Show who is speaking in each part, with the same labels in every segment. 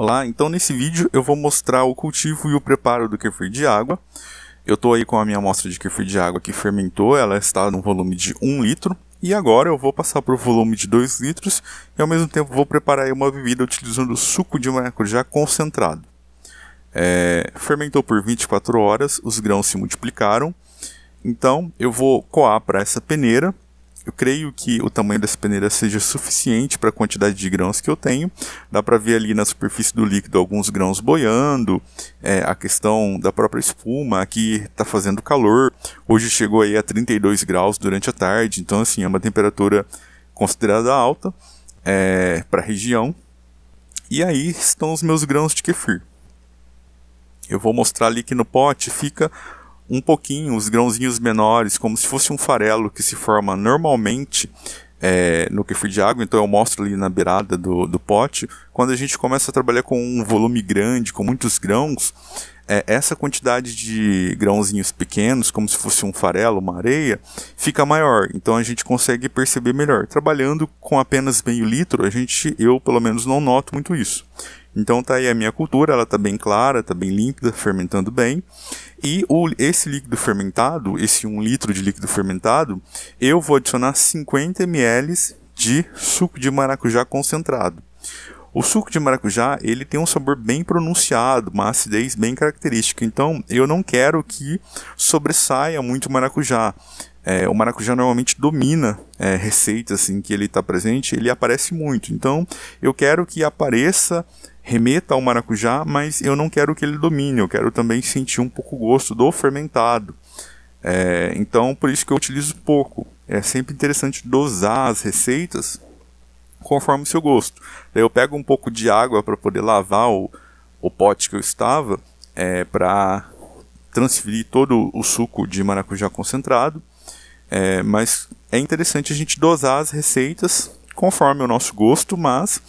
Speaker 1: Olá, então nesse vídeo eu vou mostrar o cultivo e o preparo do kefir de água. Eu estou aí com a minha amostra de kefir de água que fermentou, ela está no volume de 1 litro. E agora eu vou passar para o volume de 2 litros e ao mesmo tempo vou preparar aí uma bebida utilizando suco de maracujá concentrado. Fermentou por 24 horas, os grãos se multiplicaram. Então eu vou coar para essa peneira. Eu creio que o tamanho dessa peneira seja suficiente para a quantidade de grãos que eu tenho. Dá para ver ali na superfície do líquido alguns grãos boiando, a questão da própria espuma, aqui está fazendo calor. Hoje chegou aí a 32 graus durante a tarde, então assim, é uma temperatura considerada alta para a região. E aí estão os meus grãos de kefir. Eu vou mostrar ali que no pote fica um pouquinho, os grãozinhos menores, como se fosse um farelo que se forma normalmente no kefir de água. Então eu mostro ali na beirada do pote. Quando a gente começa a trabalhar com um volume grande, com muitos grãos, essa quantidade de grãozinhos pequenos, como se fosse um farelo, uma areia, fica maior. Então a gente consegue perceber melhor. Trabalhando com apenas meio litro, eu pelo menos não noto muito isso. Então tá aí a minha cultura, ela tá bem clara, tá bem límpida, fermentando bem. E esse líquido fermentado, esse 1 litro de líquido fermentado, eu vou adicionar 50 ml de suco de maracujá concentrado. O suco de maracujá, ele tem um sabor bem pronunciado, uma acidez bem característica. Então eu não quero que sobressaia muito o maracujá. O maracujá normalmente domina receitas assim, que ele está presente, ele aparece muito. Então eu quero que apareça, remeta ao maracujá, mas eu não quero que ele domine, eu quero também sentir um pouco o gosto do fermentado. Então por isso que eu utilizo pouco. É sempre interessante dosar as receitas conforme o seu gosto. Daí eu pego um pouco de água para poder lavar o pote que eu estava, para transferir todo o suco de maracujá concentrado. Mas é interessante a gente dosar as receitas conforme o nosso gosto, mas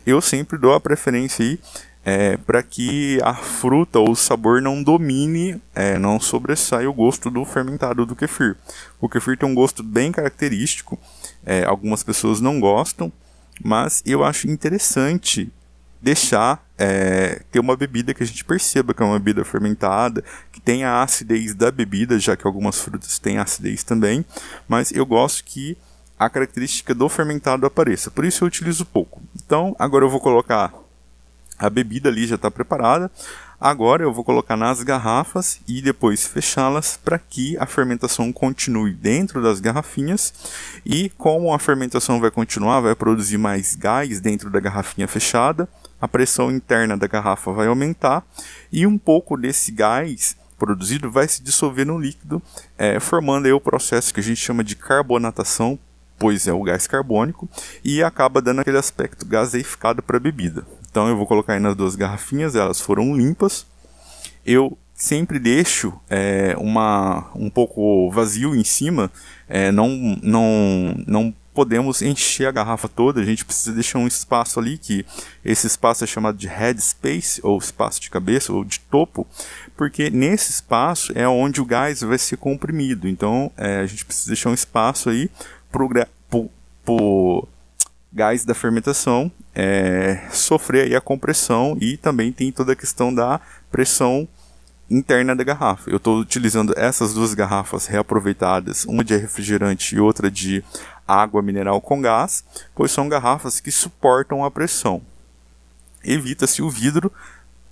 Speaker 1: eu sempre dou a preferência aí para que a fruta ou o sabor não domine, não sobressaia o gosto do fermentado do kefir. O kefir tem um gosto bem característico, algumas pessoas não gostam, mas eu acho interessante deixar ter uma bebida que a gente perceba que é uma bebida fermentada, que tenha a acidez da bebida, já que algumas frutas têm acidez também, mas eu gosto que a característica do fermentado apareça, por isso eu utilizo pouco. Então agora eu vou colocar a bebida ali, já está preparada. Agora eu vou colocar nas garrafas e depois fechá-las para que a fermentação continue dentro das garrafinhas. E como a fermentação vai continuar, vai produzir mais gás dentro da garrafinha fechada, a pressão interna da garrafa vai aumentar e um pouco desse gás produzido vai se dissolver no líquido, formando aí o processo que a gente chama de carbonatação, pois é o gás carbônico, e acaba dando aquele aspecto gaseificado para a bebida. Então eu vou colocar aí nas duas garrafinhas, elas foram limpas. Eu sempre deixo um pouco vazio em cima, não podemos encher a garrafa toda, a gente precisa deixar um espaço ali, que esse espaço é chamado de head space, ou espaço de cabeça, ou de topo, porque nesse espaço é onde o gás vai ser comprimido. Então a gente precisa deixar um espaço aí pro gás da fermentação sofrer aí a compressão, e também tem toda a questão da pressão interna da garrafa. Eu estou utilizando essas duas garrafas reaproveitadas, uma de refrigerante e outra de água mineral com gás, pois são garrafas que suportam a pressão. Evita-se o vidro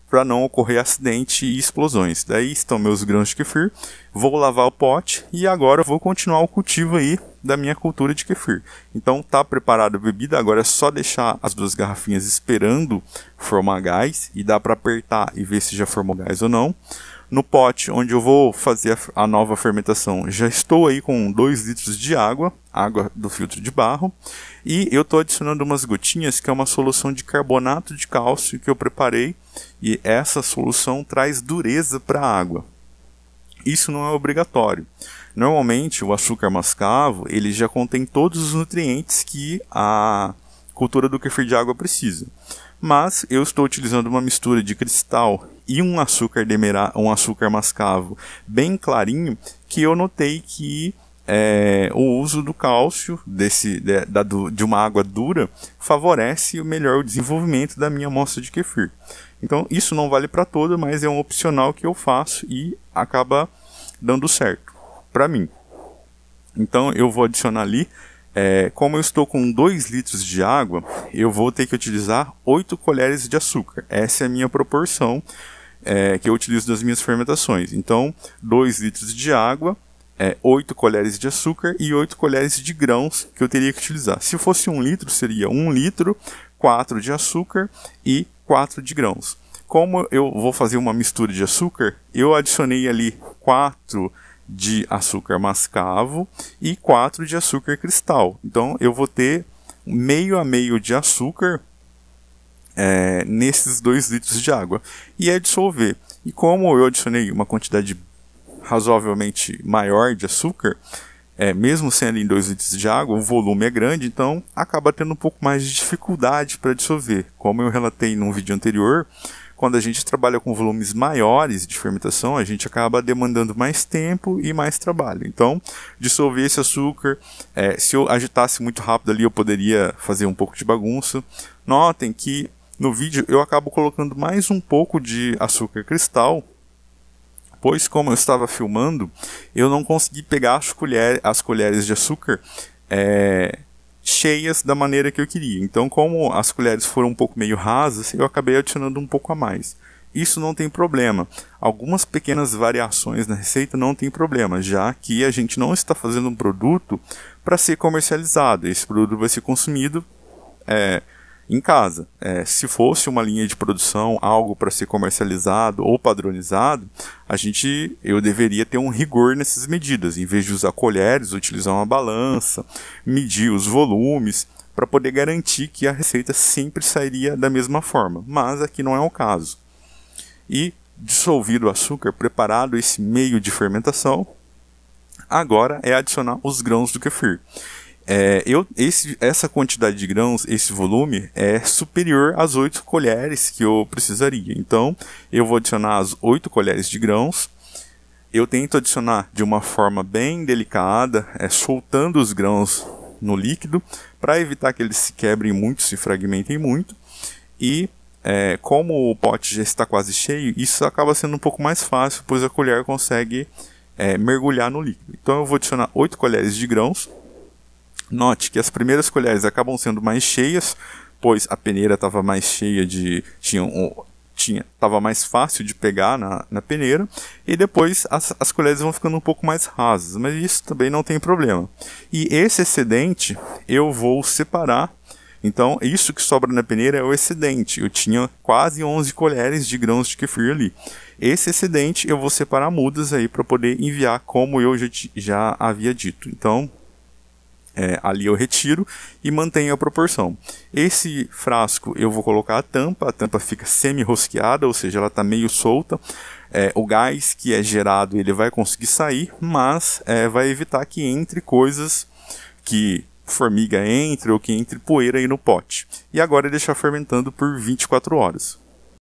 Speaker 1: para não ocorrer acidente e explosões. Daí estão meus grãos de kefir. Vou lavar o pote e agora vou continuar o cultivo aí da minha cultura de kefir. Então tá preparada a bebida, agora é só deixar as duas garrafinhas esperando formar gás, e dá para apertar e ver se já formou gás ou não. No pote onde eu vou fazer a nova fermentação, já estou aí com 2 litros de água do filtro de barro, e eu estou adicionando umas gotinhas, que é uma solução de carbonato de cálcio que eu preparei, e essa solução traz dureza para a água. Isso não é obrigatório. Normalmente o açúcar mascavo ele já contém todos os nutrientes que a cultura do kefir de água precisa. Mas eu estou utilizando uma mistura de cristal e um açúcar mascavo bem clarinho, que eu notei que o uso do cálcio de uma água dura favorece melhor o desenvolvimento da minha amostra de kefir. Então isso não vale para toda, mas é um opcional que eu faço e acaba dando certo para mim. Então eu vou adicionar ali, como eu estou com 2 litros de água, eu vou ter que utilizar 8 colheres de açúcar. Essa é a minha proporção que eu utilizo nas minhas fermentações. Então 2 litros de água, 8 colheres de açúcar e 8 colheres de grãos que eu teria que utilizar. Se fosse 1 litro, seria 1 litro, 4 de açúcar e 4 de grãos. Como eu vou fazer uma mistura de açúcar, eu adicionei ali 4 de açúcar mascavo e 4 de açúcar cristal. Então eu vou ter meio a meio de açúcar nesses 2 litros de água. E é dissolver. E como eu adicionei uma quantidade razoavelmente maior de açúcar, mesmo sendo em 2 litros de água, o volume é grande, então acaba tendo um pouco mais de dificuldade para dissolver. Como eu relatei num vídeo anterior, quando a gente trabalha com volumes maiores de fermentação, a gente acaba demandando mais tempo e mais trabalho. Então, dissolver esse açúcar, se eu agitasse muito rápido ali, eu poderia fazer um pouco de bagunça. Notem que no vídeo eu acabo colocando mais um pouco de açúcar cristal, pois como eu estava filmando, eu não consegui pegar as colheres de açúcar cheias da maneira que eu queria. Então, como as colheres foram um pouco meio rasas, eu acabei adicionando um pouco a mais. Isso não tem problema. Algumas pequenas variações na receita não tem problema, já que a gente não está fazendo um produto para ser comercializado. Esse produto vai ser consumido em casa. Se fosse uma linha de produção, algo para ser comercializado ou padronizado, eu deveria ter um rigor nessas medidas. Em vez de usar colheres, utilizar uma balança, medir os volumes, para poder garantir que a receita sempre sairia da mesma forma. Mas aqui não é o caso. E dissolvido o açúcar, preparado esse meio de fermentação, agora é adicionar os grãos do kefir. Essa quantidade de grãos, esse volume, é superior às 8 colheres que eu precisaria. Então, eu vou adicionar as 8 colheres de grãos. Eu tento adicionar de uma forma bem delicada, soltando os grãos no líquido, para evitar que eles se quebrem muito, se fragmentem muito. E, como o pote já está quase cheio, isso acaba sendo um pouco mais fácil, pois a colher consegue mergulhar no líquido. Então, eu vou adicionar 8 colheres de grãos. Note que as primeiras colheres acabam sendo mais cheias, pois a peneira estava mais cheia estava mais fácil de pegar na peneira, e depois as colheres vão ficando um pouco mais rasas, mas isso também não tem problema. E esse excedente eu vou separar. Então isso que sobra na peneira é o excedente. Eu tinha quase 11 colheres de grãos de kefir ali. Esse excedente eu vou separar mudas aí para poder enviar, como eu já havia dito. Então ali eu retiro e mantenho a proporção. Esse frasco eu vou colocar a tampa fica semi-rosqueada, ou seja, ela está meio solta. O gás que é gerado ele vai conseguir sair, mas vai evitar que entre coisas, que formiga entre ou que entre poeira aí no pote. E agora é deixar fermentando por 24 horas.